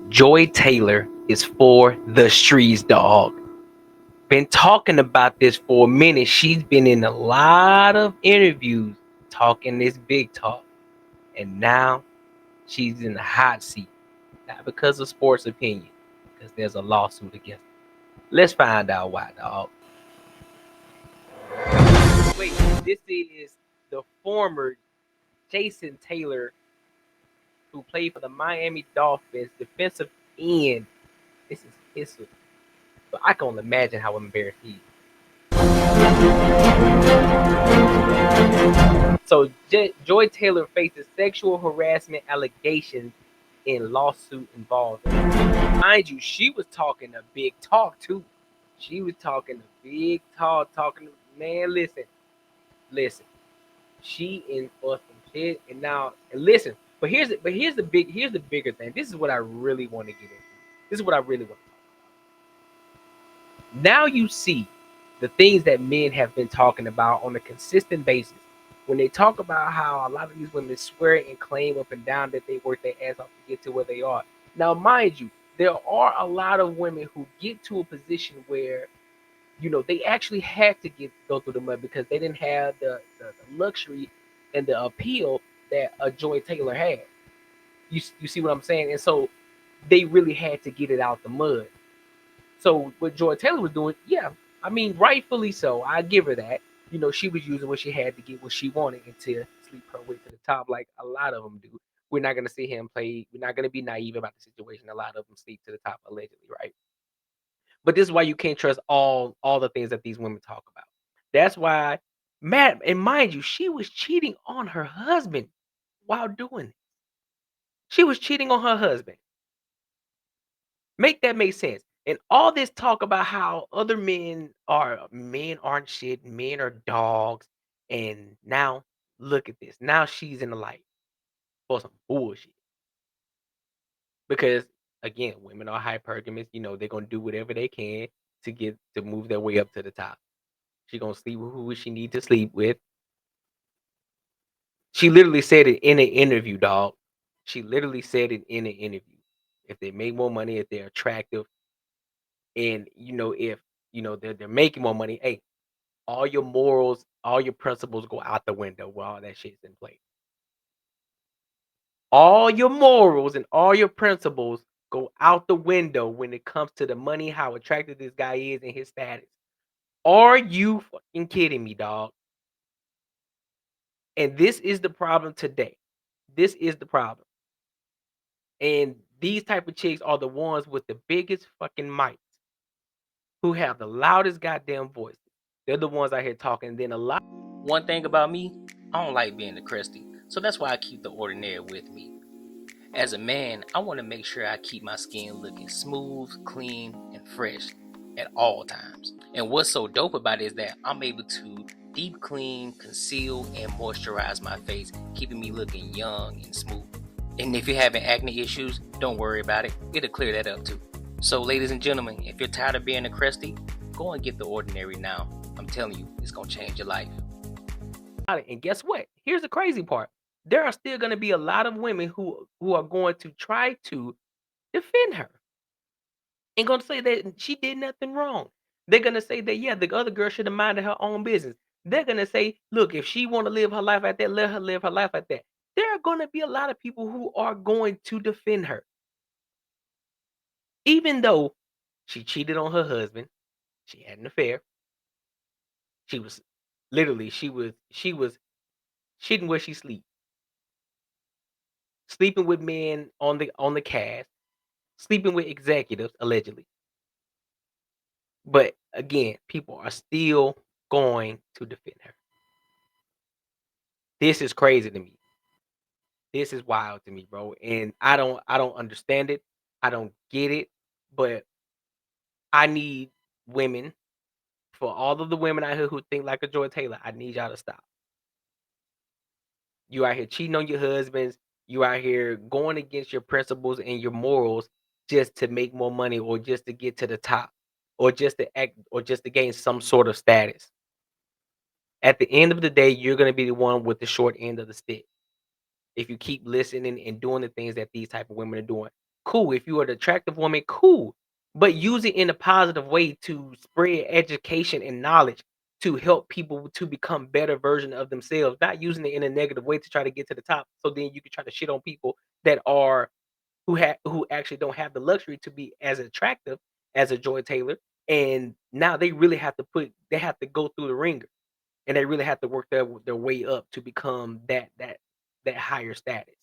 Joy Taylor is for the streets, dog. Been talking about this for a minute. She's been in a lot of interviews talking this big talk. And now she's in the hot seat. Not because of sports opinion, because there's a lawsuit against her. Let's find out why, dog. Wait, this is the former Jason Taylor who played for the Miami Dolphins defensive end. This is history. But I can only imagine how embarrassed he is. So Joy Taylor faces sexual harassment allegations in lawsuit involving. Mind you, she was talking a big talk too. She was talking a big talk, talking. Man, listen. She in for some shit, and now and listen. Here's the bigger thing. This is what I really want to get into. This is what I really want to talk about. Now you see the things that men have been talking about on a consistent basis. When they talk about how a lot of these women swear and claim up and down that they work their ass off to get to where they are. Now, mind you, there are a lot of women who get to a position where they actually had to go through the mud because they didn't have the luxury and the appeal that a Joy Taylor had. You see what I'm saying? And so they really had to get it out the mud. So what Joy Taylor was doing, yeah, I mean, rightfully so. I give her that. She was using what she had to get what she wanted and to sleep her way to the top, like a lot of them do. We're not gonna see him play. We're not gonna be naive about the situation. A lot of them sleep to the top allegedly, right? But this is why you can't trust all the things that these women talk about. That's why Matt, and mind you, she was cheating on her husband while doing it. She was cheating on her husband. Make that make sense. And all this talk about how other men aren't shit, men are dogs. And now look at this. Now she's in the light for some bullshit. Because again, women are hypergamous, they're gonna do whatever they can to move their way up to the top. She gonna sleep with who she need to sleep with. She literally said it in an interview, dog. She literally said it in an interview. If they make more money, if they're attractive, and if they're making more money, hey, all your morals, all your principles go out the window while all that shit's in place. All your morals and all your principles go out the window when it comes to the money, how attractive this guy is, and his status. Are you fucking kidding me, dog? And this is the problem today. This is the problem. And these type of chicks are the ones with the biggest fucking mics who have the loudest goddamn voices. They're the ones out here talking. And then a lot. One thing about me, I don't like being the crusty. So that's why I keep the ordinary with me. As a man, I want to make sure I keep my skin looking smooth, clean, and fresh at all times. And what's so dope about it is that I'm able to deep clean, conceal, and moisturize my face, keeping me looking young and smooth. And if you're having acne issues, don't worry about it. It'll clear that up too. So ladies and gentlemen, if you're tired of being a crusty, go and get the ordinary now. I'm telling you, it's going to change your life. And guess what? Here's the crazy part. There are still going to be a lot of women who are going to try to defend her and going to say that she did nothing wrong. They're going to say that, yeah, the other girl should have minded her own business. They're going to say, look, if she want to live her life like that, let her live her life like that. There are going to be a lot of people who are going to defend her. Even though she cheated on her husband, she had an affair. She was literally, she was cheating where she sleep, sleeping with men on the cast, sleeping with executives allegedly. But again, people are still going to defend her. This is crazy to me. This is wild to me, bro. And I don't understand it. I don't get it. But I need women, for all of the women out here who think like a Joy Taylor, I need y'all to stop. You out here cheating on your husbands. You out here going against your principles and your morals just to make more money or just to get to the top or just to act or just to gain some sort of status. At the end of the day, you're going to be the one with the short end of the stick if you keep listening and doing the things that these type of women are doing. cool. If you are an attractive woman, cool. But use it in a positive way to spread education and knowledge to help people to become better version of themselves, not using it in a negative way to try to get to the top. So then you can try to shit on people that are who actually don't have the luxury to be as attractive as a Joy Taylor. And now they really have to they have to go through the ringer and they really have to work their way up to become that higher status.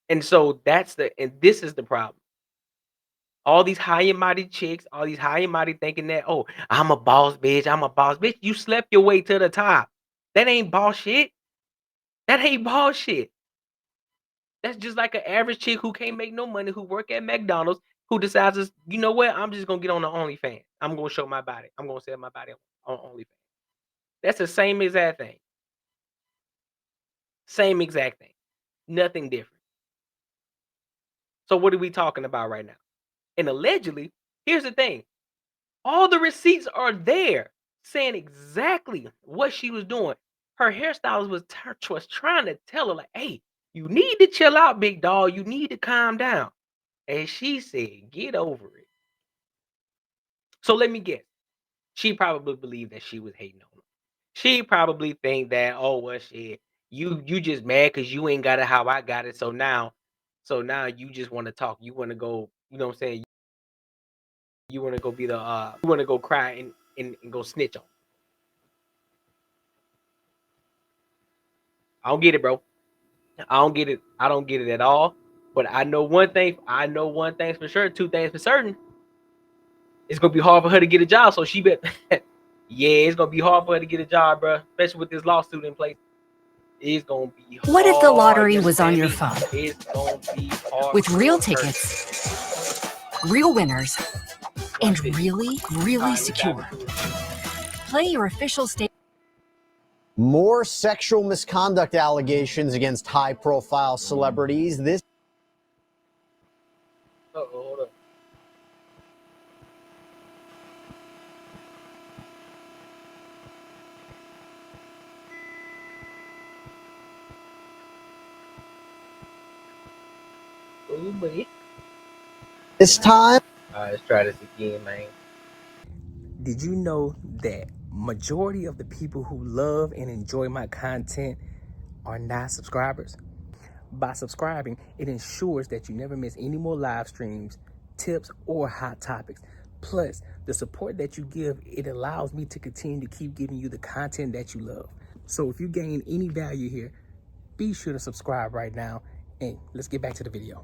And so and this is the problem. All these high and mighty chicks, all these high and mighty thinking that, oh, I'm a boss bitch, I'm a boss bitch. You slept your way to the top. That ain't boss shit. That ain't boss shit. That's just like an average chick who can't make no money, who work at McDonald's, who decides, you know what, I'm just gonna get on the OnlyFans. I'm gonna show my body. I'm gonna sell my body on OnlyFans. That's the same exact thing. Same exact thing. Nothing different. So what are we talking about right now? And allegedly, here's the thing. All the receipts are there saying exactly what she was doing. Her hairstylist was trying to tell her, like, hey, you need to chill out, big dog. You need to calm down. And she said, get over it. So let me guess. She probably believed that she was hating on him. She probably think that, oh, well, shit, you just mad because you ain't got it how I got it. So now you just want to talk. You want to go, you know what I'm saying? You want to go be you want to go cry and go snitch on. I don't get it, bro. I don't get it. I don't get it at all. But I know one thing. I know one thing for sure. Two things for certain. It's gonna be hard for her to get a job. So she bet. Yeah, it's gonna be hard for her to get a job, bro. Especially with this lawsuit in place. It's gonna be hard. What if the lottery was on your phone? It's gonna be hard. With real tickets, real winners, and really, really secure. Play your official state. More sexual misconduct allegations against high-profile celebrities. This. Hold up. Ooh, buddy. This time. All right, let's try this again, man. Did you know that majority of the people who love and enjoy my content are not subscribers? By subscribing, it ensures that you never miss any more live streams, tips, or hot topics. Plus, the support that you give, it allows me to continue to keep giving you the content that you love. So if you gain any value here, be sure to subscribe right now. And let's get back to the video.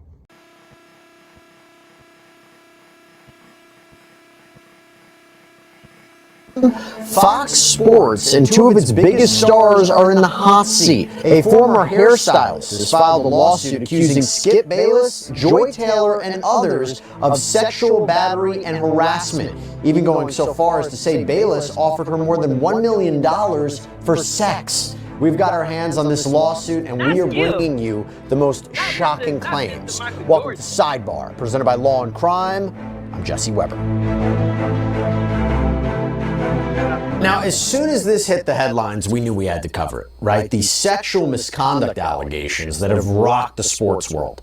Fox Sports and two of its biggest stars are in the hot seat. A former hairstylist has filed a lawsuit accusing Skip Bayless, Joy Taylor, and others of sexual battery and harassment, even going so far as to say Bayless offered her more than $1 million for sex. We've got our hands on this lawsuit, and we are bringing you the most shocking claims. Welcome to Sidebar, presented by Law and Crime. I'm Jesse Weber. Now, as soon as this hit the headlines, we knew we had to cover it, right? These sexual misconduct allegations that have rocked the sports world.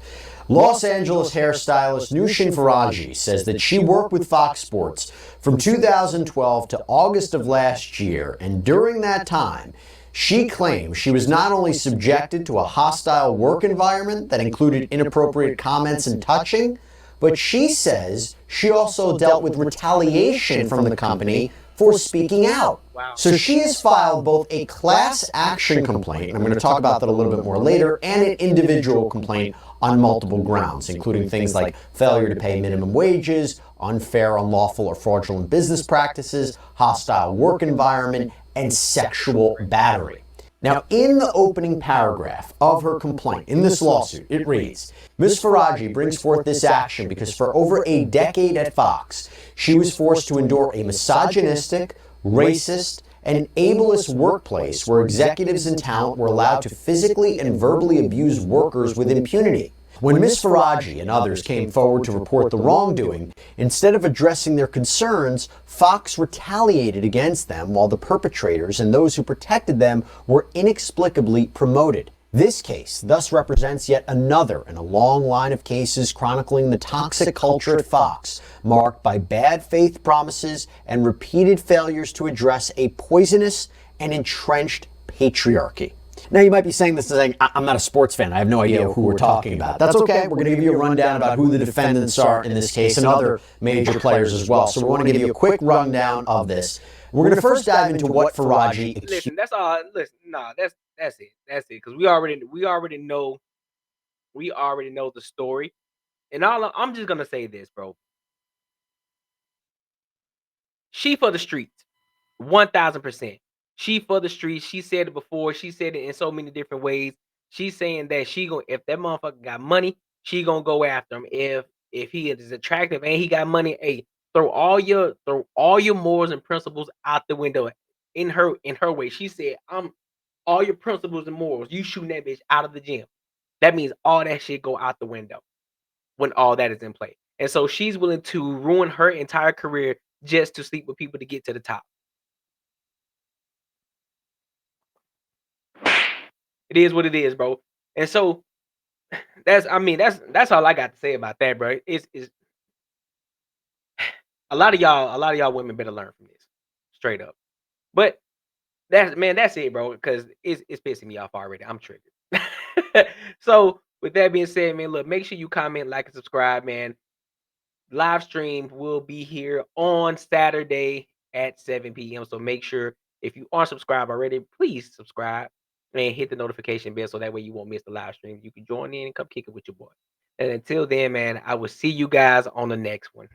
Los Angeles hairstylist Nushin Faraji says that she worked with Fox Sports from 2012 to August of last year, and during that time, she claims she was not only subjected to a hostile work environment that included inappropriate comments and touching, but she says she also dealt with retaliation from the company for speaking out. Wow. So she has filed both a class action complaint, and I'm going to talk about that a little bit more later, and an individual complaint on multiple grounds, including things like failure to pay minimum wages, unfair, unlawful, or fraudulent business practices, hostile work environment, and sexual battery. Now, in the opening paragraph of her complaint, in this lawsuit, it reads, Ms. Faraji brings forth this action because for over a decade at Fox, she was forced to endure a misogynistic, racist, and ableist workplace where executives and talent were allowed to physically and verbally abuse workers with impunity. When Ms. Faraji and others came forward to report the wrongdoing, instead of addressing their concerns, Fox retaliated against them while the perpetrators and those who protected them were inexplicably promoted. This case thus represents yet another in a long line of cases chronicling the toxic culture at Fox, marked by bad faith promises and repeated failures to address a poisonous and entrenched patriarchy. Now you might be saying this and saying, I'm not a sports fan, I have no idea who we're talking about. That's okay, we're going to give you a rundown about who the defendants are in this case and other major players as well. So we want to give you a quick rundown of this. We're going to first dive into what Faraji... Listen, that's all. Listen, nah, that's it. That's it. Because we already know the story. And I'm just gonna say this, bro. She for the streets, 1000%. She for the streets. She said it before. She said it in so many different ways. She's saying that if that motherfucker got money, she gonna go after him. If he is attractive and he got money, hey, throw all your morals and principles out the window. In her way, she said, "I'm all your principles and morals. You shooting that bitch out of the gym. That means all that shit go out the window when all that is in play." And so she's willing to ruin her entire career just to sleep with people to get to the top. It is what it is, bro. And so that's all I got to say about that, bro. It's a lot of y'all women better learn from this. Straight up. But that's it, bro, because it's pissing me off already. I'm triggered. So with that being said, man, look, make sure you comment, like, and subscribe, man. Live stream will be here on Saturday at 7 p.m. So make sure, if you aren't subscribed already, please subscribe and hit the notification bell so that way you won't miss the live stream. You can join in and come kick it with your boy. And until then, man, I will see you guys on the next one.